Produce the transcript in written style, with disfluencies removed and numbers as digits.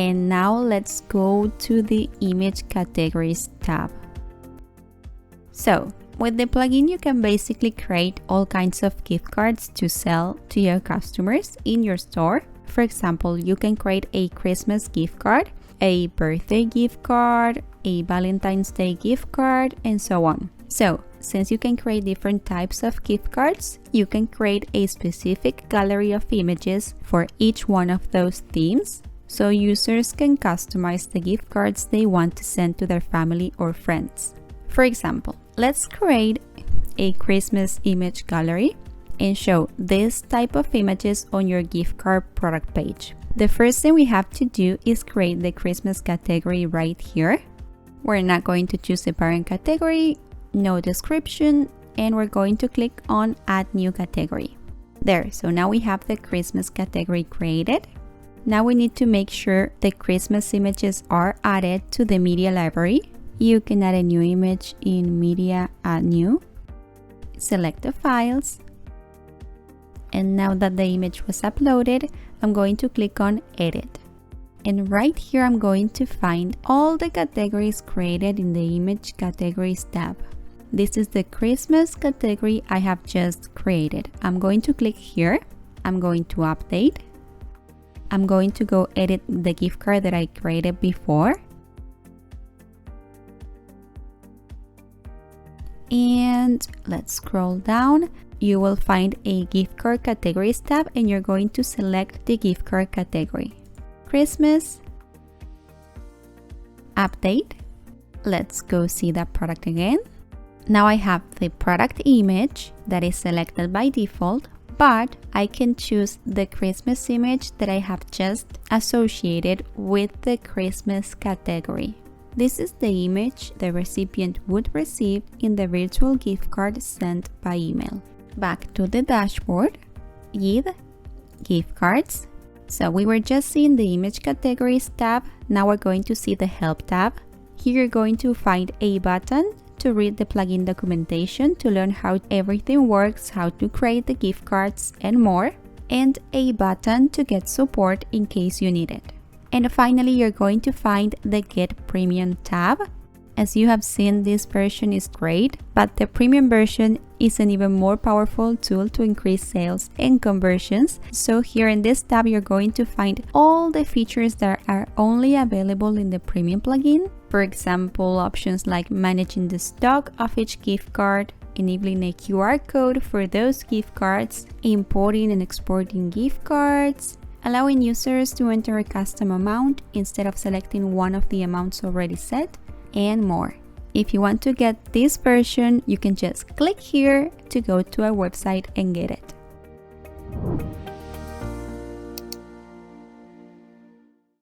And now let's go to the image categories tab. So with the plugin, you can basically create all kinds of gift cards to sell to your customers in your store. For example, you can create a Christmas gift card, a birthday gift card, a Valentine's Day gift card, and so on. So since you can create different types of gift cards, you can create a specific gallery of images for each one of those themes, so users can customize the gift cards they want to send to their family or friends. For example, let's create a Christmas image gallery and show this type of images on your gift card product page. The first thing we have to do is create the Christmas category right here. We're not going to choose a parent category, no description, and we're going to click on Add New Category. There, so now we have the Christmas category created. Now we need to make sure the Christmas images are added to the media library. You can add a new image in Media, Add New. Select the files. And now that the image was uploaded, I'm going to click on Edit. And right here, I'm going to find all the categories created in the Image Categories tab. This is the Christmas category I have just created. I'm going to click here. I'm going to update. I'm going to go edit the gift card that I created before. And let's scroll down. You will find a gift card categories tab and you're going to select the gift card category. Christmas. Update. Let's go see that product again. Now I have the product image that is selected by default, but I can choose the Christmas image that I have just associated with the Christmas category. This is the image the recipient would receive in the virtual gift card sent by email. Back to the dashboard, YITH, gift cards. So we were just seeing the image categories tab. Now we're going to see the help tab. Here you're going to find a button to read the plugin documentation to learn how everything works, how to create the gift cards and more, and a button to get support in case you need it. And finally, you're going to find the Get Premium tab. As you have seen, this version is great, but the premium version is an even more powerful tool to increase sales and conversions. So here in this tab, you're going to find all the features that are only available in the premium plugin. For example, options like managing the stock of each gift card, enabling a QR code for those gift cards, importing and exporting gift cards, allowing users to enter a custom amount instead of selecting one of the amounts already set, and more. If you want to get this version, you can just click here to go to our website and get it.